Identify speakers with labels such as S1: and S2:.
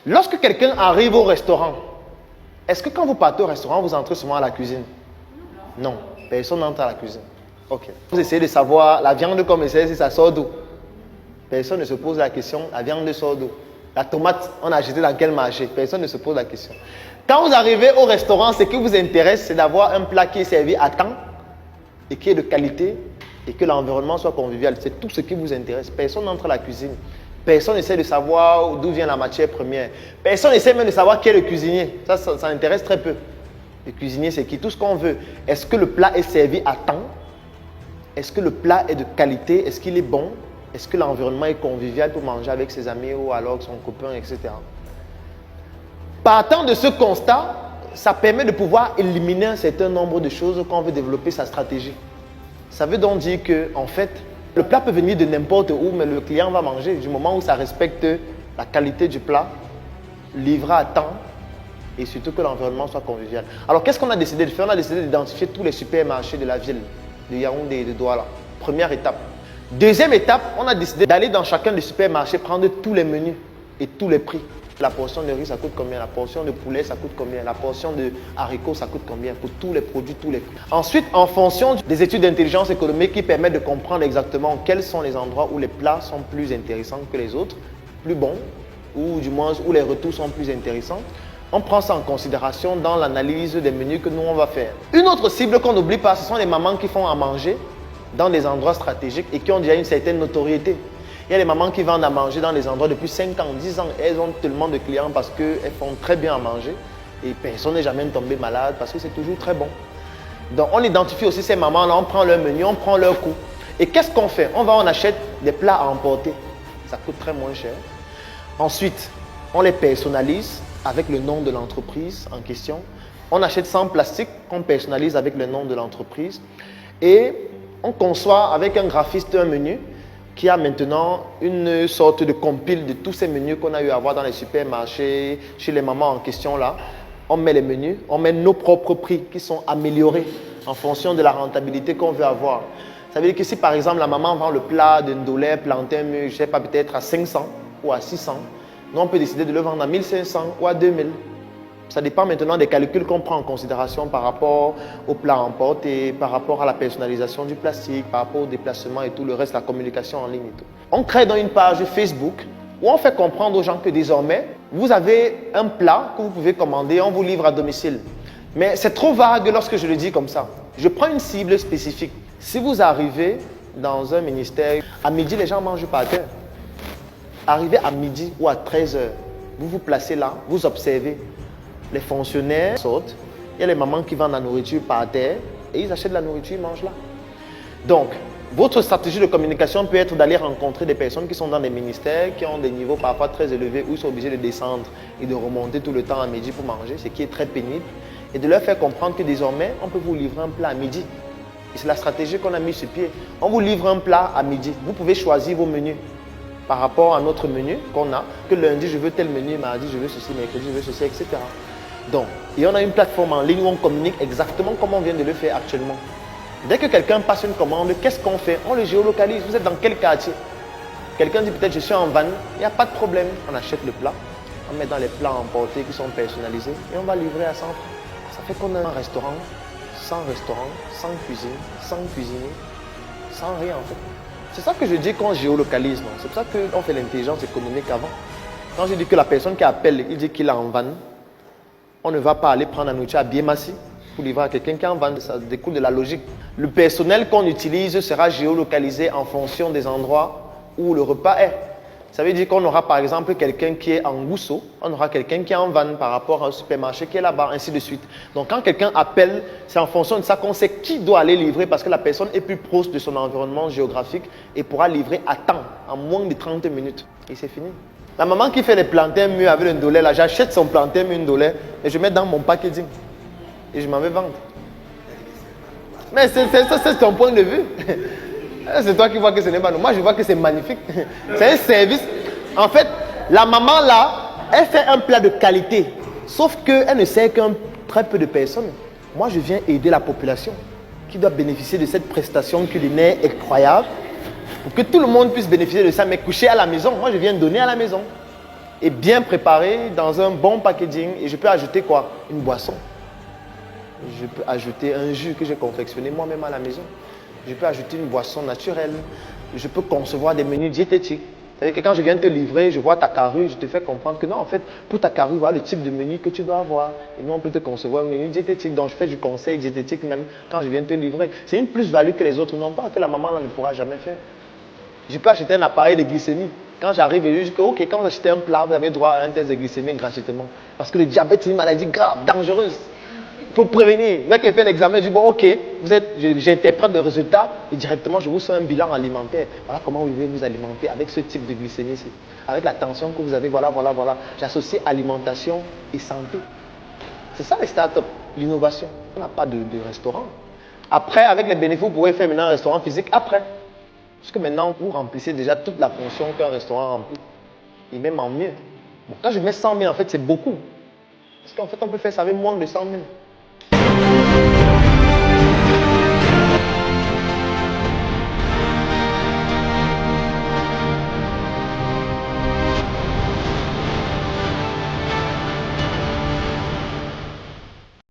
S1: Lorsque quelqu'un arrive au restaurant, est-ce que quand vous partez au restaurant, vous entrez souvent à la cuisine? Non, personne n'entre à la cuisine. Ok. Vous essayez de savoir la viande comme c'est, si ça sort d'où? Personne ne se pose la question, la viande sort d'où? La tomate, on a acheté dans quel marché? Personne ne se pose la question. Quand vous arrivez au restaurant, ce qui vous intéresse, c'est d'avoir un plat qui est servi à temps et qui est de qualité et que l'environnement soit convivial. C'est tout ce qui vous intéresse. Personne n'entre à la cuisine. Personne n'essaie de savoir d'où vient la matière première. Personne n'essaie même de savoir qui est le cuisinier. Ça intéresse très peu. Le cuisinier, c'est qui? Tout ce qu'on veut. Est-ce que le plat est servi à temps? Est-ce que le plat est de qualité? Est-ce qu'il est bon? Est-ce que l'environnement est convivial pour manger avec ses amis ou alors son copain, etc. Partant de ce constat, ça permet de pouvoir éliminer un certain nombre de choses quand on veut développer sa stratégie. Ça veut donc dire que, en fait, le plat peut venir de n'importe où, mais le client va manger du moment où ça respecte la qualité du plat, livré à temps et surtout que l'environnement soit convivial. Alors, qu'est-ce qu'on a décidé de faire? On a décidé d'identifier tous les supermarchés de la ville, de Yaoundé et de Douala. Première étape. Deuxième étape, on a décidé d'aller dans chacun des supermarchés, prendre tous les menus et tous les prix. La portion de riz, ça coûte combien? La portion de poulet, ça coûte combien? La portion de haricots, ça coûte combien? Pour tous les produits, tous les prix. Ensuite, en fonction des études d'intelligence économique qui permettent de comprendre exactement quels sont les endroits où les plats sont plus intéressants que les autres, plus bons, ou du moins où les retours sont plus intéressants, on prend ça en considération dans l'analyse des menus que nous, on va faire. Une autre cible qu'on n'oublie pas, ce sont les mamans qui font à manger dans des endroits stratégiques et qui ont déjà une certaine notoriété. Il y a les mamans qui vendent à manger dans des endroits depuis 5 ans, 10 ans. Elles ont tellement de clients parce qu'elles font très bien à manger et personne n'est jamais tombé malade parce que c'est toujours très bon. Donc on identifie aussi ces mamans-là, on prend leur menu, on prend leur coût. Et qu'est-ce qu'on fait? On achète des plats à emporter. Ça coûte très moins cher. Ensuite, on les personnalise avec le nom de l'entreprise en question. On achète sans plastique qu'on personnalise avec le nom de l'entreprise. Et on conçoit avec un graphiste un menu qui a maintenant une sorte de compile de tous ces menus qu'on a eu à voir dans les supermarchés, chez les mamans en question là. On met les menus, on met nos propres prix qui sont améliorés en fonction de la rentabilité qu'on veut avoir. Ça veut dire que si par exemple la maman vend le plat de ndolé, plantain, je ne sais pas, peut-être à 500 ou à 600, nous on peut décider de le vendre à 1500 ou à 2000. Ça dépend maintenant des calculs qu'on prend en considération par rapport au plat emporté, par rapport à la personnalisation du plastique, par rapport au déplacement et tout le reste, la communication en ligne et tout. On crée dans une page Facebook où on fait comprendre aux gens que désormais, vous avez un plat que vous pouvez commander, on vous livre à domicile. Mais c'est trop vague lorsque je le dis comme ça. Je prends une cible spécifique. Si vous arrivez dans un ministère, à midi, les gens mangent par terre. Arrivez à midi ou à 13h, vous vous placez là, vous observez. Les fonctionnaires sortent, il y a les mamans qui vendent la nourriture par terre et ils achètent la nourriture, ils mangent là. Donc, votre stratégie de communication peut être d'aller rencontrer des personnes qui sont dans des ministères, qui ont des niveaux parfois très élevés où ils sont obligés de descendre et de remonter tout le temps à midi pour manger, ce qui est très pénible, et de leur faire comprendre que désormais, on peut vous livrer un plat à midi. Et c'est la stratégie qu'on a mise sur pied. On vous livre un plat à midi. Vous pouvez choisir vos menus par rapport à notre menu qu'on a, que lundi je veux tel menu, mardi je veux ceci, mercredi je veux ceci, etc. Donc, et on a une plateforme en ligne où on communique exactement comme on vient de le faire actuellement. Dès que quelqu'un passe une commande, qu'est-ce qu'on fait? On le géolocalise. Vous êtes dans quel quartier? Quelqu'un dit peut-être je suis en van, il n'y a pas de problème. On achète le plat, on met dans les plats emportés qui sont personnalisés et on va livrer à 100 francs. Ça fait qu'on a un restaurant, sans cuisine, sans cuisinier, sans rien en fait. C'est ça que je dis qu'on géolocalise. C'est pour ça qu'on fait l'intelligence économique avant. Quand je dis que la personne qui appelle, il dit qu'il est en van, on ne va pas aller prendre la nourriture à Biémassi pour livrer à quelqu'un qui est en van. Ça découle de la logique. Le personnel qu'on utilise sera géolocalisé en fonction des endroits où le repas est. Ça veut dire qu'on aura par exemple quelqu'un qui est en Gousso, on aura quelqu'un qui est en van par rapport à un supermarché qui est là-bas, ainsi de suite. Donc quand quelqu'un appelle, c'est en fonction de ça qu'on sait qui doit aller livrer parce que la personne est plus proche de son environnement géographique et pourra livrer à temps, en moins de 30 minutes. Et c'est fini. La maman qui fait les plantains mûrs avec le ndolé, là, j'achète son plantain mûr ndolé et je mets dans mon packaging. Et je m'en vais vendre. Mais c'est ton point de vue. C'est toi qui vois que ce n'est pas nous. Moi, je vois que c'est magnifique. C'est un service. En fait, la maman là, elle fait un plat de qualité. Sauf qu'elle ne sert qu'un très peu de personnes. Moi, je viens aider la population qui doit bénéficier de cette prestation culinaire incroyable pour que tout le monde puisse bénéficier de ça, mais coucher à la maison. Moi, je viens donner à la maison. et bien préparé dans un bon packaging. Et je peux ajouter quoi? Une boisson. Je peux ajouter un jus que j'ai confectionné moi-même à la maison. Je peux ajouter une boisson naturelle. Je peux concevoir des menus diététiques. C'est-à-dire que quand je viens te livrer, je vois ta carrure, je te fais comprendre que non, en fait, pour ta carrure, voilà le type de menu que tu dois avoir. Et nous, on peut te concevoir un menu diététique. Donc, je fais du conseil diététique même quand je viens te livrer. C'est une plus-value que les autres n'ont pas, que la maman ne pourra jamais faire. Je peux acheter un appareil de glycémie. Quand j'arrive, je dis que, ok, quand vous achetez un plat, vous avez droit à un test de glycémie gratuitement. Parce que le diabète, c'est une maladie grave, dangereuse. Il faut prévenir. Le mec qui fait l'examen, je dis, bon, ok, j'interprète le résultat et directement, je vous fais un bilan alimentaire. Voilà comment vous devez vous alimenter avec ce type de glycémie, avec la tension que vous avez, voilà. J'associe alimentation et santé. C'est ça les startups, l'innovation. On n'a pas de restaurant. Après, avec les bénéfices, vous pouvez faire maintenant un restaurant physique après. Parce que maintenant, vous remplissez déjà toute la fonction qu'un restaurant remplit. Et même en mieux. Bon, quand je mets 100 000, en fait, c'est beaucoup. Parce qu'en fait, on peut faire ça avec moins de 100 000.